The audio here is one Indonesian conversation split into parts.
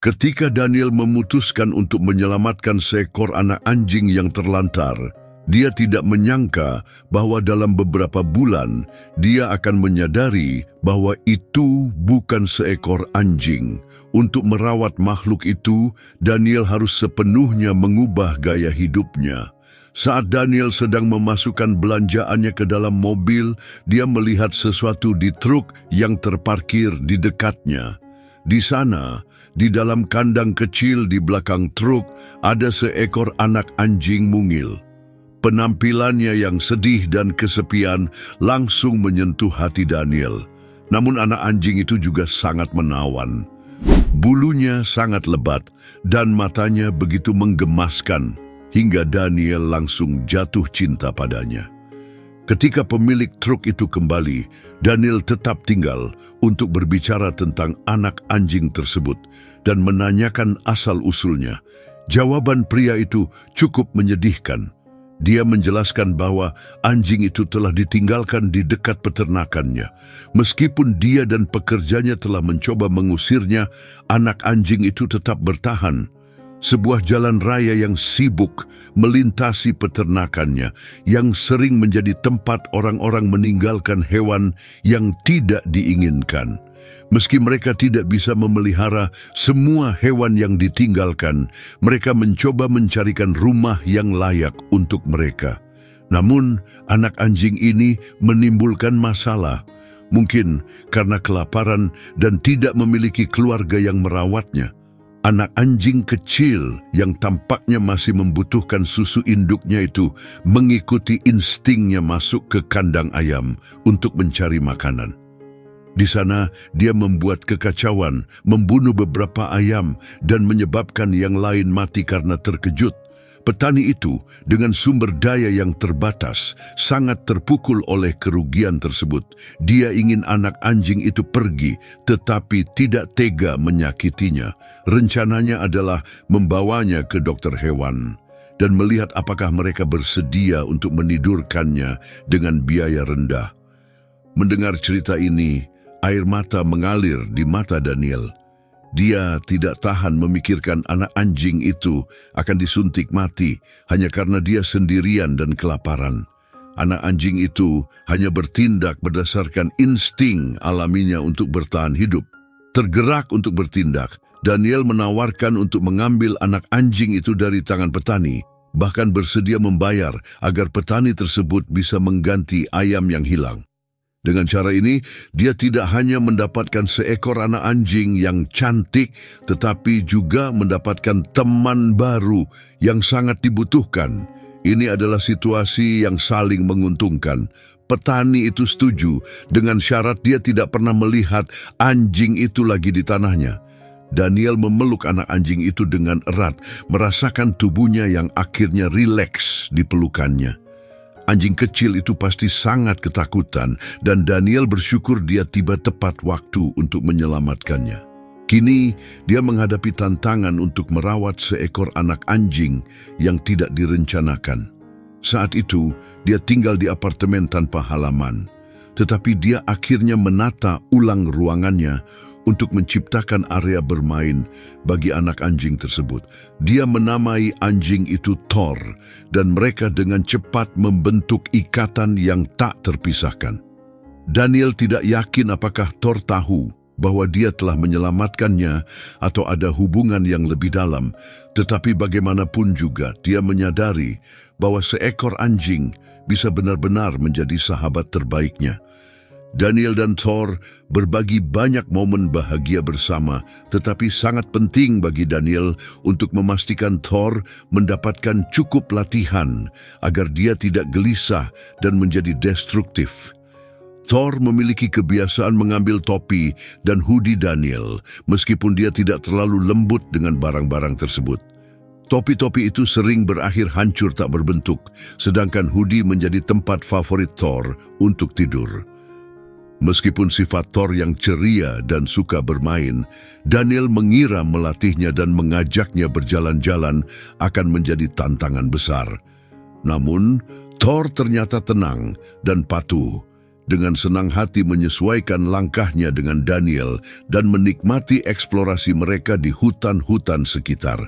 Ketika Daniel memutuskan untuk menyelamatkan seekor anak anjing yang terlantar, dia tidak menyangka bahwa dalam beberapa bulan dia akan menyadari bahwa itu bukan seekor anjing. Untuk merawat makhluk itu, Daniel harus sepenuhnya mengubah gaya hidupnya. Saat Daniel sedang memasukkan belanjaannya ke dalam mobil, dia melihat sesuatu di truk yang terparkir di dekatnya. Di sana, di dalam kandang kecil di belakang truk, ada seekor anak anjing mungil. Penampilannya yang sedih dan kesepian langsung menyentuh hati Daniel. Namun anak anjing itu juga sangat menawan. Bulunya sangat lebat dan matanya begitu menggemaskan hingga Daniel langsung jatuh cinta padanya. Ketika pemilik truk itu kembali, Daniel tetap tinggal untuk berbicara tentang anak anjing tersebut dan menanyakan asal-usulnya. Jawaban pria itu cukup menyedihkan. Dia menjelaskan bahwa anjing itu telah ditinggalkan di dekat peternakannya. Meskipun dia dan pekerjanya telah mencoba mengusirnya, anak anjing itu tetap bertahan. Sebuah jalan raya yang sibuk melintasi peternakannya, yang sering menjadi tempat orang-orang meninggalkan hewan yang tidak diinginkan. Meski mereka tidak bisa memelihara semua hewan yang ditinggalkan, mereka mencoba mencarikan rumah yang layak untuk mereka. Namun, anak anjing ini menimbulkan masalah. Mungkin karena kelaparan dan tidak memiliki keluarga yang merawatnya. Anak anjing kecil yang tampaknya masih membutuhkan susu induknya itu mengikuti instingnya masuk ke kandang ayam untuk mencari makanan. Di sana, dia membuat kekacauan, membunuh beberapa ayam, dan menyebabkan yang lain mati karena terkejut. Petani itu, dengan sumber daya yang terbatas, sangat terpukul oleh kerugian tersebut. Dia ingin anak anjing itu pergi, tetapi tidak tega menyakitinya. Rencananya adalah membawanya ke dokter hewan dan melihat apakah mereka bersedia untuk menidurkannya dengan biaya rendah. Mendengar cerita ini, air mata mengalir di mata Daniel. Dia tidak tahan memikirkan anak anjing itu akan disuntik mati hanya karena dia sendirian dan kelaparan. Anak anjing itu hanya bertindak berdasarkan insting alaminya untuk bertahan hidup. Tergerak untuk bertindak, Daniel menawarkan untuk mengambil anak anjing itu dari tangan petani, bahkan bersedia membayar agar petani tersebut bisa mengganti ayam yang hilang. Dengan cara ini, dia tidak hanya mendapatkan seekor anak anjing yang cantik, tetapi juga mendapatkan teman baru yang sangat dibutuhkan. Ini adalah situasi yang saling menguntungkan. Petani itu setuju dengan syarat dia tidak pernah melihat anjing itu lagi di tanahnya. Daniel memeluk anak anjing itu dengan erat, merasakan tubuhnya yang akhirnya rileks di pelukannya. Anjing kecil itu pasti sangat ketakutan dan Daniel bersyukur dia tiba tepat waktu untuk menyelamatkannya. Kini dia menghadapi tantangan untuk merawat seekor anak anjing yang tidak direncanakan. Saat itu dia tinggal di apartemen tanpa halaman, tetapi dia akhirnya menata ulang ruangannya untuk menciptakan area bermain bagi anak anjing tersebut. Dia menamai anjing itu Thor, dan mereka dengan cepat membentuk ikatan yang tak terpisahkan. Daniel tidak yakin apakah Thor tahu bahwa dia telah menyelamatkannya atau ada hubungan yang lebih dalam, tetapi bagaimanapun juga dia menyadari bahwa seekor anjing bisa benar-benar menjadi sahabat terbaiknya. Daniel dan Thor berbagi banyak momen bahagia bersama, tetapi sangat penting bagi Daniel untuk memastikan Thor mendapatkan cukup latihan agar dia tidak gelisah dan menjadi destruktif. Thor memiliki kebiasaan mengambil topi dan hoodie Daniel, meskipun dia tidak terlalu lembut dengan barang-barang tersebut. Topi-topi itu sering berakhir hancur tak berbentuk, sedangkan hoodie menjadi tempat favorit Thor untuk tidur. Meskipun sifat Thor yang ceria dan suka bermain, Daniel mengira melatihnya dan mengajaknya berjalan-jalan akan menjadi tantangan besar. Namun, Thor ternyata tenang dan patuh. dengan senang hati menyesuaikan langkahnya dengan Daniel dan menikmati eksplorasi mereka di hutan-hutan sekitar.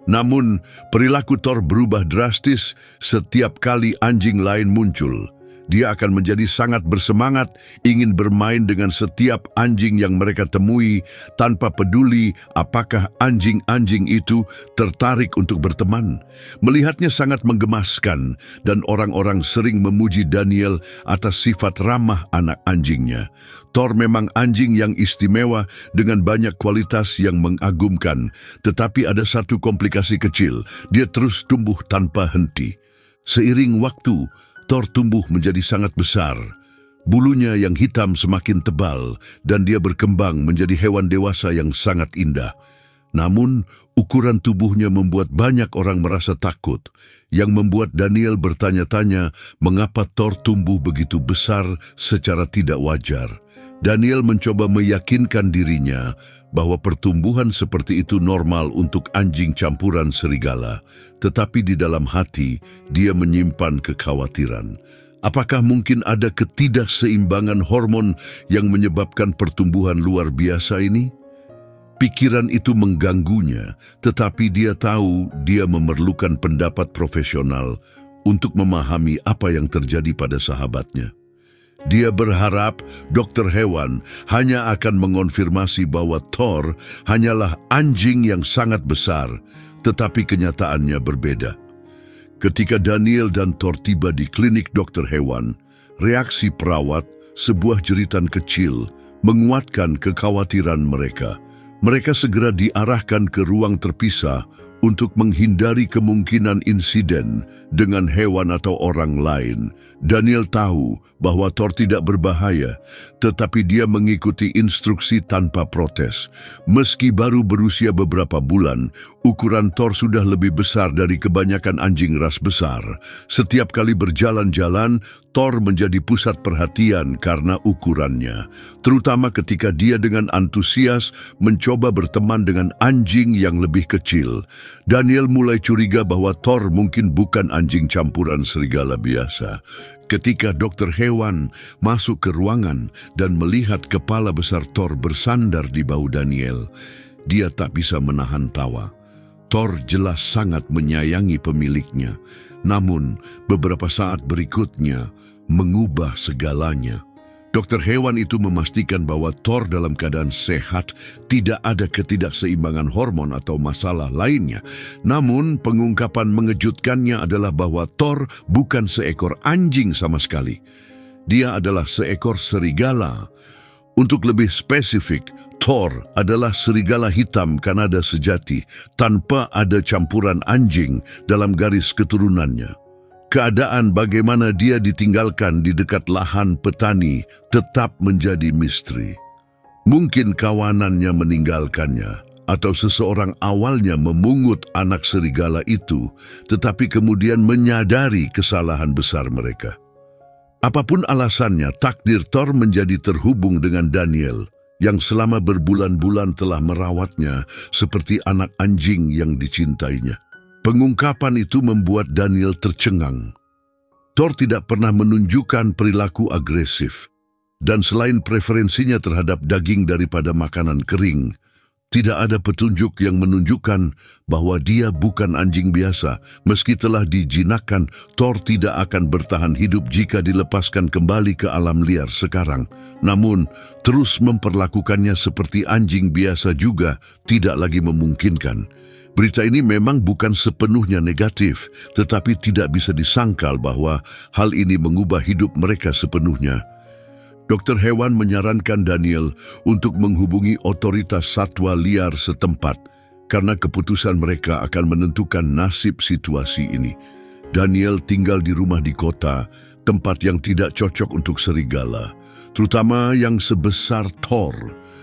Namun, perilaku Thor berubah drastis setiap kali anjing lain muncul. Dia akan menjadi sangat bersemangat, ingin bermain dengan setiap anjing yang mereka temui, tanpa peduli apakah anjing-anjing itu tertarik untuk berteman. Melihatnya sangat menggemaskan, dan orang-orang sering memuji Daniel atas sifat ramah anak anjingnya. Thor memang anjing yang istimewa dengan banyak kualitas yang mengagumkan, tetapi ada satu komplikasi kecil, dia terus tumbuh tanpa henti. Seiring waktu, Thor tumbuh menjadi sangat besar. Bulunya yang hitam semakin tebal dan dia berkembang menjadi hewan dewasa yang sangat indah. Namun, ukuran tubuhnya membuat banyak orang merasa takut, yang membuat Daniel bertanya-tanya mengapa Thor tumbuh begitu besar secara tidak wajar. Daniel mencoba meyakinkan dirinya bahwa pertumbuhan seperti itu normal untuk anjing campuran serigala, tetapi di dalam hati dia menyimpan kekhawatiran. Apakah mungkin ada ketidakseimbangan hormon yang menyebabkan pertumbuhan luar biasa ini? Pikiran itu mengganggunya, tetapi dia tahu dia memerlukan pendapat profesional untuk memahami apa yang terjadi pada sahabatnya. Dia berharap dokter hewan hanya akan mengonfirmasi bahwa Thor hanyalah anjing yang sangat besar, tetapi kenyataannya berbeda. Ketika Daniel dan Thor tiba di klinik dokter hewan, reaksi perawat, sebuah jeritan kecil, menguatkan kekhawatiran mereka. Mereka segera diarahkan ke ruang terpisah untuk menghindari kemungkinan insiden dengan hewan atau orang lain. Daniel tahu bahwa Thor tidak berbahaya, tetapi dia mengikuti instruksi tanpa protes. Meski baru berusia beberapa bulan, ukuran Thor sudah lebih besar dari kebanyakan anjing ras besar. Setiap kali berjalan-jalan, Thor menjadi pusat perhatian karena ukurannya, terutama ketika dia dengan antusias mencoba berteman dengan anjing yang lebih kecil. Daniel mulai curiga bahwa Thor mungkin bukan anjing campuran serigala biasa. Ketika dokter hewan masuk ke ruangan dan melihat kepala besar Thor bersandar di bahu Daniel, dia tak bisa menahan tawa. Thor jelas sangat menyayangi pemiliknya, namun beberapa saat berikutnya mengubah segalanya. Dokter hewan itu memastikan bahwa Thor dalam keadaan sehat, tidak ada ketidakseimbangan hormon atau masalah lainnya. Namun, pengungkapan mengejutkannya adalah bahwa Thor bukan seekor anjing sama sekali. Dia adalah seekor serigala. Untuk lebih spesifik, Thor adalah serigala hitam Kanada sejati, tanpa ada campuran anjing dalam garis keturunannya. Keadaan bagaimana dia ditinggalkan di dekat lahan petani tetap menjadi misteri. Mungkin kawanannya meninggalkannya, atau seseorang awalnya memungut anak serigala itu, tetapi kemudian menyadari kesalahan besar mereka. Apapun alasannya, takdir Thor menjadi terhubung dengan Daniel, yang selama berbulan-bulan telah merawatnya seperti anak anjing yang dicintainya. Pengungkapan itu membuat Daniel tercengang. Thor tidak pernah menunjukkan perilaku agresif, dan selain preferensinya terhadap daging daripada makanan kering, tidak ada petunjuk yang menunjukkan bahwa dia bukan anjing biasa. Meski telah dijinakkan, Thor tidak akan bertahan hidup jika dilepaskan kembali ke alam liar sekarang. Namun, terus memperlakukannya seperti anjing biasa juga tidak lagi memungkinkan. Berita ini memang bukan sepenuhnya negatif, tetapi tidak bisa disangkal bahwa hal ini mengubah hidup mereka sepenuhnya. Dokter hewan menyarankan Daniel untuk menghubungi otoritas satwa liar setempat karena keputusan mereka akan menentukan nasib situasi ini. Daniel tinggal di rumah di kota, tempat yang tidak cocok untuk serigala, terutama yang sebesar Thor.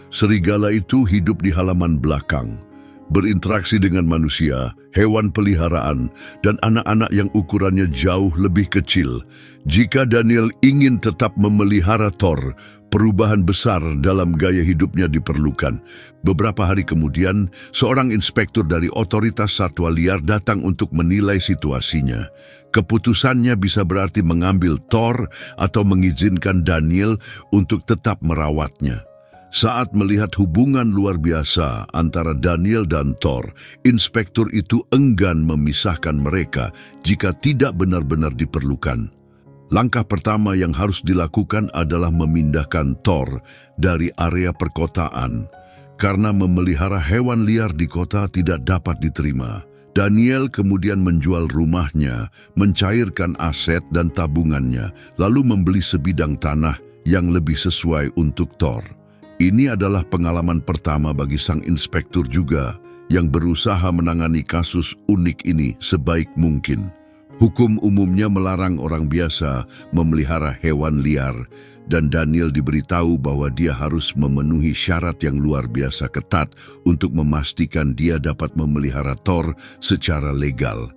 Serigala itu hidup di halaman belakang, berinteraksi dengan manusia, hewan peliharaan, dan anak-anak yang ukurannya jauh lebih kecil. Jika Daniel ingin tetap memelihara Thor, Perubahan besar dalam gaya hidupnya diperlukan. Beberapa hari kemudian, seorang inspektur dari otoritas satwa liar datang untuk menilai situasinya. Keputusannya bisa berarti mengambil Thor atau mengizinkan Daniel untuk tetap merawatnya. Saat melihat hubungan luar biasa antara Daniel dan Thor, inspektur itu enggan memisahkan mereka jika tidak benar-benar diperlukan. Langkah pertama yang harus dilakukan adalah memindahkan Thor dari area perkotaan, karena memelihara hewan liar di kota tidak dapat diterima. Daniel kemudian menjual rumahnya, mencairkan aset dan tabungannya, lalu membeli sebidang tanah yang lebih sesuai untuk Thor. Ini adalah pengalaman pertama bagi sang inspektur juga, yang berusaha menangani kasus unik ini sebaik mungkin. Hukum umumnya melarang orang biasa memelihara hewan liar, dan Daniel diberitahu bahwa dia harus memenuhi syarat yang luar biasa ketat untuk memastikan dia dapat memelihara Thor secara legal.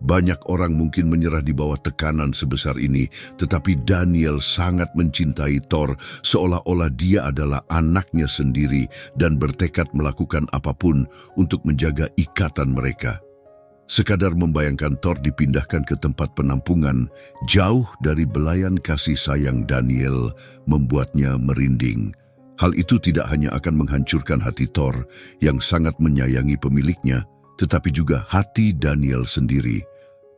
Banyak orang mungkin menyerah di bawah tekanan sebesar ini, tetapi Daniel sangat mencintai Thor seolah-olah dia adalah anaknya sendiri dan bertekad melakukan apapun untuk menjaga ikatan mereka. Sekadar membayangkan Thor dipindahkan ke tempat penampungan jauh dari belayan kasih sayang Daniel membuatnya merinding. Hal itu tidak hanya akan menghancurkan hati Thor yang sangat menyayangi pemiliknya, tetapi juga hati Daniel sendiri.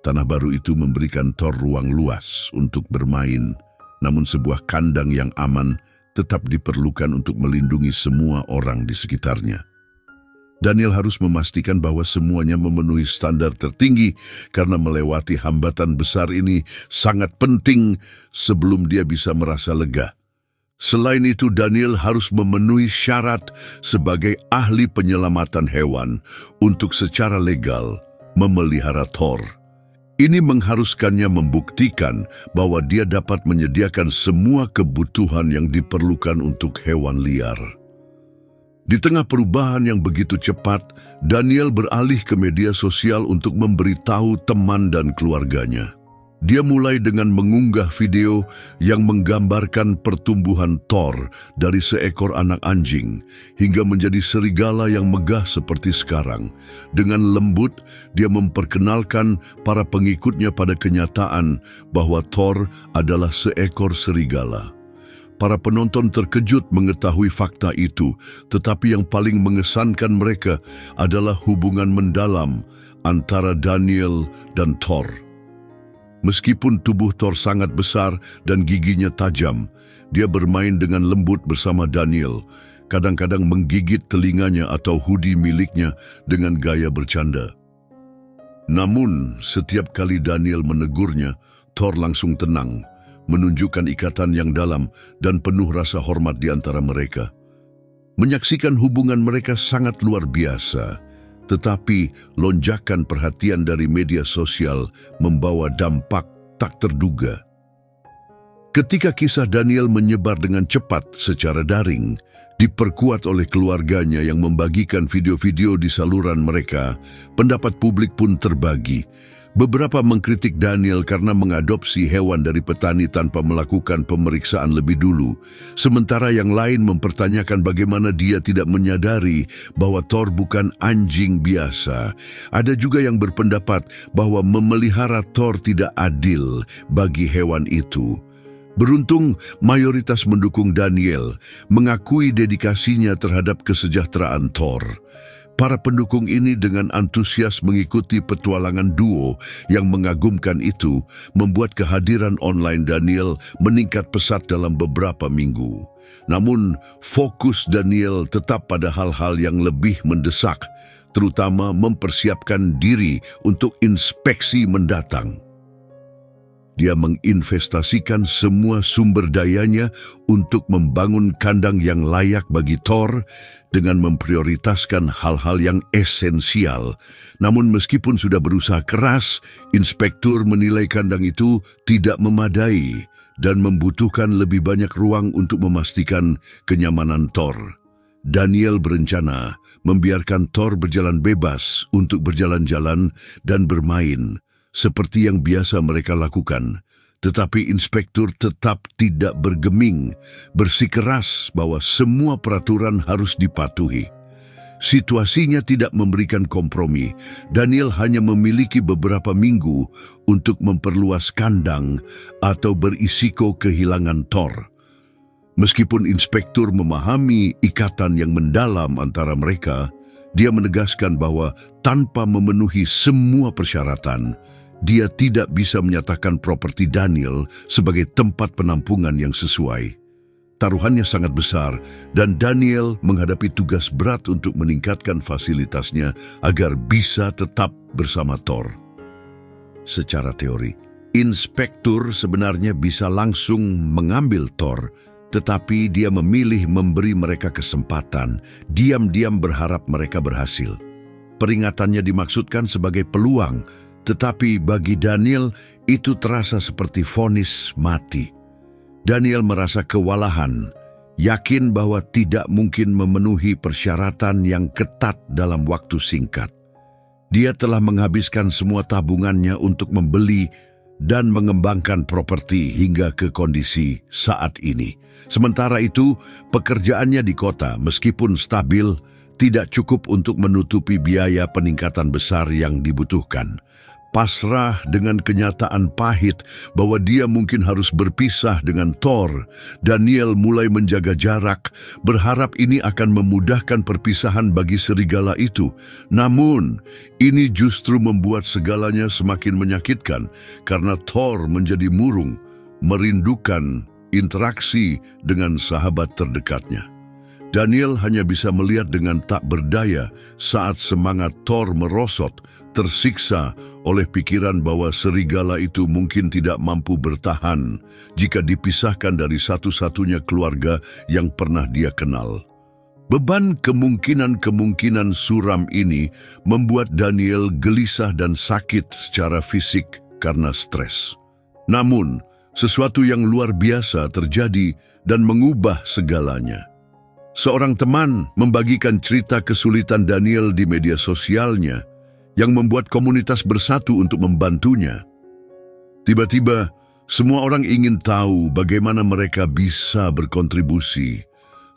Tanah baru itu memberikan Thor ruang luas untuk bermain, namun sebuah kandang yang aman tetap diperlukan untuk melindungi semua orang di sekitarnya. Daniel harus memastikan bahwa semuanya memenuhi standar tertinggi karena melewati hambatan besar ini sangat penting sebelum dia bisa merasa lega. Selain itu, Daniel harus memenuhi syarat sebagai ahli penyelamatan hewan untuk secara legal memelihara Thor. Ini mengharuskannya membuktikan bahwa dia dapat menyediakan semua kebutuhan yang diperlukan untuk hewan liar. Di tengah perubahan yang begitu cepat, Daniel beralih ke media sosial untuk memberitahu teman dan keluarganya. Dia mulai dengan mengunggah video yang menggambarkan pertumbuhan Thor dari seekor anak anjing hingga menjadi serigala yang megah seperti sekarang. Dengan lembut, dia memperkenalkan para pengikutnya pada kenyataan bahwa Thor adalah seekor serigala. Para penonton terkejut mengetahui fakta itu, tetapi yang paling mengesankan mereka adalah hubungan mendalam antara Daniel dan Thor. Meskipun tubuh Thor sangat besar dan giginya tajam, dia bermain dengan lembut bersama Daniel, kadang-kadang menggigit telinganya atau hoodie miliknya dengan gaya bercanda. Namun, setiap kali Daniel menegurnya, Thor langsung tenang, menunjukkan ikatan yang dalam dan penuh rasa hormat di antara mereka. Menyaksikan hubungan mereka sangat luar biasa, tetapi lonjakan perhatian dari media sosial membawa dampak tak terduga. Ketika kisah Daniel menyebar dengan cepat secara daring, diperkuat oleh keluarganya yang membagikan video-video di saluran mereka, pendapat publik pun terbagi. Beberapa mengkritik Daniel karena mengadopsi hewan dari petani tanpa melakukan pemeriksaan lebih dulu, sementara yang lain mempertanyakan bagaimana dia tidak menyadari bahwa Thor bukan anjing biasa. Ada juga yang berpendapat bahwa memelihara Thor tidak adil bagi hewan itu. Beruntung, mayoritas mendukung Daniel, mengakui dedikasinya terhadap kesejahteraan Thor. Para pendukung ini dengan antusias mengikuti petualangan duo yang mengagumkan itu, membuat kehadiran online Daniel meningkat pesat dalam beberapa minggu. Namun, fokus Daniel tetap pada hal-hal yang lebih mendesak, terutama mempersiapkan diri untuk inspeksi mendatang. Dia menginvestasikan semua sumber dayanya untuk membangun kandang yang layak bagi Thor dengan memprioritaskan hal-hal yang esensial. Namun meskipun sudah berusaha keras, inspektur menilai kandang itu tidak memadai dan membutuhkan lebih banyak ruang untuk memastikan kenyamanan Thor. Daniel berencana membiarkan Thor berjalan bebas untuk berjalan-jalan dan bermain, seperti yang biasa mereka lakukan, Tetapi inspektur tetap tidak bergeming, bersikeras bahwa semua peraturan harus dipatuhi. Situasinya tidak memberikan kompromi. Daniel hanya memiliki beberapa minggu untuk memperluas kandang atau berisiko kehilangan Thor. Meskipun inspektur memahami ikatan yang mendalam antara mereka, dia menegaskan bahwa tanpa memenuhi semua persyaratan, dia tidak bisa menyatakan properti Daniel sebagai tempat penampungan yang sesuai. Taruhannya sangat besar dan Daniel menghadapi tugas berat untuk meningkatkan fasilitasnya agar bisa tetap bersama Thor. Secara teori, inspektur sebenarnya bisa langsung mengambil Thor, tetapi dia memilih memberi mereka kesempatan, diam-diam berharap mereka berhasil. Peringatannya dimaksudkan sebagai peluang, tetapi bagi Daniel itu terasa seperti vonis mati. Daniel merasa kewalahan, yakin bahwa tidak mungkin memenuhi persyaratan yang ketat dalam waktu singkat. Dia telah menghabiskan semua tabungannya untuk membeli dan mengembangkan properti hingga ke kondisi saat ini. Sementara itu, pekerjaannya di kota meskipun stabil, tidak cukup untuk menutupi biaya peningkatan besar yang dibutuhkan. Pasrah dengan kenyataan pahit bahwa dia mungkin harus berpisah dengan Thor, Daniel mulai menjaga jarak, berharap ini akan memudahkan perpisahan bagi serigala itu. Namun, ini justru membuat segalanya semakin menyakitkan karena Thor menjadi murung, merindukan interaksi dengan sahabat terdekatnya. Daniel hanya bisa melihat dengan tak berdaya saat semangat Thor merosot, tersiksa oleh pikiran bahwa serigala itu mungkin tidak mampu bertahan jika dipisahkan dari satu-satunya keluarga yang pernah dia kenal. Beban kemungkinan-kemungkinan suram ini membuat Daniel gelisah dan sakit secara fisik karena stres. Namun, sesuatu yang luar biasa terjadi dan mengubah segalanya. Seorang teman membagikan cerita kesulitan Daniel di media sosialnya yang membuat komunitas bersatu untuk membantunya. Tiba-tiba, semua orang ingin tahu bagaimana mereka bisa berkontribusi.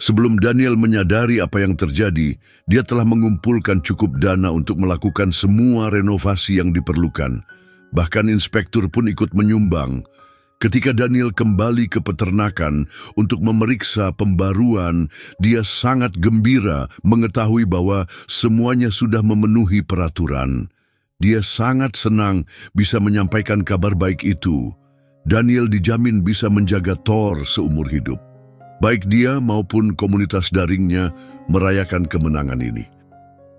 Sebelum Daniel menyadari apa yang terjadi, dia telah mengumpulkan cukup dana untuk melakukan semua renovasi yang diperlukan. Bahkan inspektur pun ikut menyumbang. Ketika Daniel kembali ke peternakan untuk memeriksa pembaruan, dia sangat gembira mengetahui bahwa semuanya sudah memenuhi peraturan. Dia sangat senang bisa menyampaikan kabar baik itu. Daniel dijamin bisa menjaga Thor seumur hidup. Baik dia maupun komunitas daringnya merayakan kemenangan ini.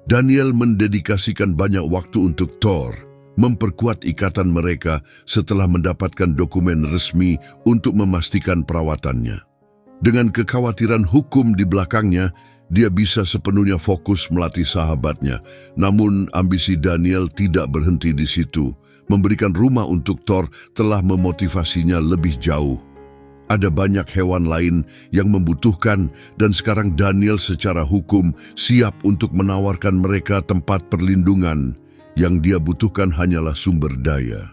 Daniel mendedikasikan banyak waktu untuk Thor, memperkuat ikatan mereka setelah mendapatkan dokumen resmi untuk memastikan perawatannya. Dengan kekhawatiran hukum di belakangnya, dia bisa sepenuhnya fokus melatih sahabatnya. Namun ambisi Daniel tidak berhenti di situ. Memberikan rumah untuk Thor telah memotivasinya lebih jauh. Ada banyak hewan lain yang membutuhkan dan sekarang Daniel secara hukum siap untuk menawarkan mereka tempat perlindungan. Yang dia butuhkan hanyalah sumber daya.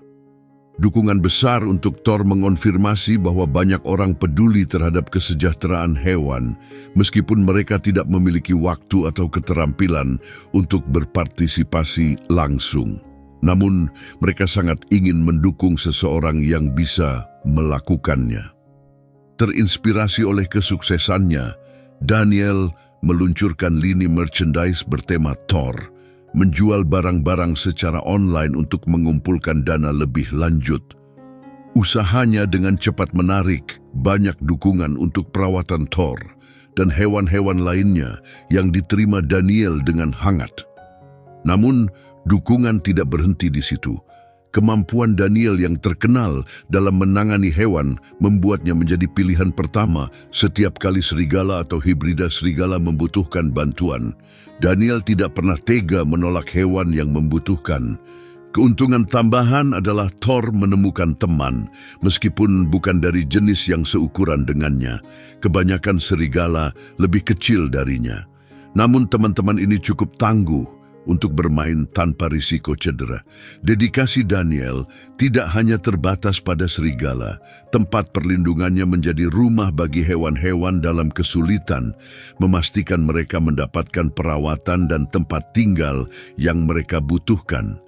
Dukungan besar untuk Thor mengonfirmasi bahwa banyak orang peduli terhadap kesejahteraan hewan, meskipun mereka tidak memiliki waktu atau keterampilan untuk berpartisipasi langsung. Namun, mereka sangat ingin mendukung seseorang yang bisa melakukannya. Terinspirasi oleh kesuksesannya, Daniel meluncurkan lini merchandise bertema Thor, menjual barang-barang secara online untuk mengumpulkan dana lebih lanjut. Usahanya dengan cepat menarik banyak dukungan untuk perawatan Thor dan hewan-hewan lainnya yang diterima Daniel dengan hangat. Namun, dukungan tidak berhenti di situ. Kemampuan Daniel yang terkenal dalam menangani hewan membuatnya menjadi pilihan pertama setiap kali serigala atau hibrida serigala membutuhkan bantuan. Daniel tidak pernah tega menolak hewan yang membutuhkan. Keuntungan tambahan adalah Thor menemukan teman, meskipun bukan dari jenis yang seukuran dengannya. Kebanyakan serigala lebih kecil darinya. Namun teman-teman ini cukup tangguh. untuk bermain tanpa risiko cedera. Dedikasi Daniel tidak hanya terbatas pada serigala. Tempat perlindungannya menjadi rumah bagi hewan-hewan dalam kesulitan, memastikan mereka mendapatkan perawatan dan tempat tinggal yang mereka butuhkan.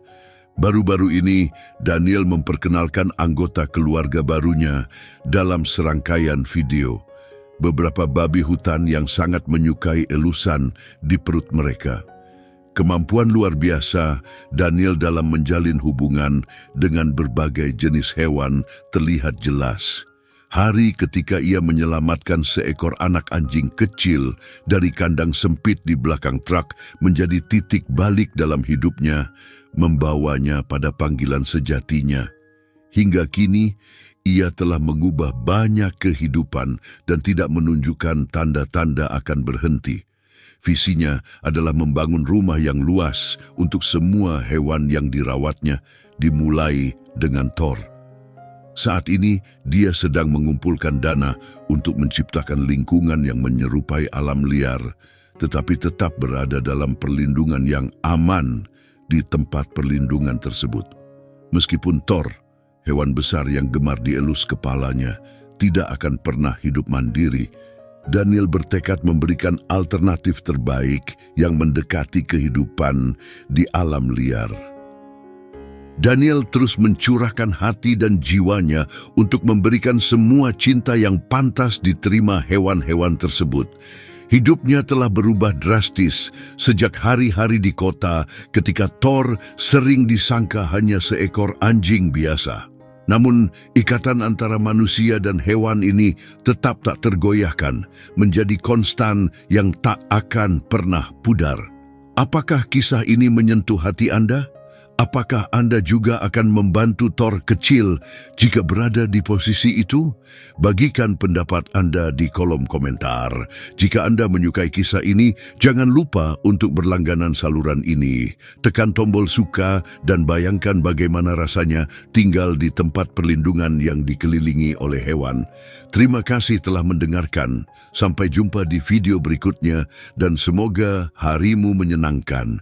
Baru-baru ini, Daniel memperkenalkan anggota keluarga barunya dalam serangkaian video. Beberapa babi hutan yang sangat menyukai elusan di perut mereka. Kemampuan luar biasa Daniel dalam menjalin hubungan dengan berbagai jenis hewan terlihat jelas. Hari ketika ia menyelamatkan seekor anak anjing kecil dari kandang sempit di belakang truk menjadi titik balik dalam hidupnya, membawanya pada panggilan sejatinya. Hingga kini, ia telah mengubah banyak kehidupan dan tidak menunjukkan tanda-tanda akan berhenti. Visinya adalah membangun rumah yang luas untuk semua hewan yang dirawatnya, dimulai dengan Thor. Saat ini, dia sedang mengumpulkan dana untuk menciptakan lingkungan yang menyerupai alam liar, tetapi tetap berada dalam perlindungan yang aman di tempat perlindungan tersebut. Meskipun Thor, hewan besar yang gemar dielus kepalanya, tidak akan pernah hidup mandiri, Daniel bertekad memberikan alternatif terbaik yang mendekati kehidupan di alam liar. Daniel terus mencurahkan hati dan jiwanya untuk memberikan semua cinta yang pantas diterima hewan-hewan tersebut. Hidupnya telah berubah drastis sejak hari-hari di kota ketika Thor sering disangka hanya seekor anjing biasa. Namun, ikatan antara manusia dan hewan ini tetap tak tergoyahkan, menjadi konstan yang tak akan pernah pudar. Apakah kisah ini menyentuh hati Anda? Apakah Anda juga akan membantu Thor kecil jika berada di posisi itu? Bagikan pendapat Anda di kolom komentar. Jika Anda menyukai kisah ini, jangan lupa untuk berlangganan saluran ini. Tekan tombol suka dan bayangkan bagaimana rasanya tinggal di tempat perlindungan yang dikelilingi oleh hewan. Terima kasih telah mendengarkan. Sampai jumpa di video berikutnya dan semoga harimu menyenangkan.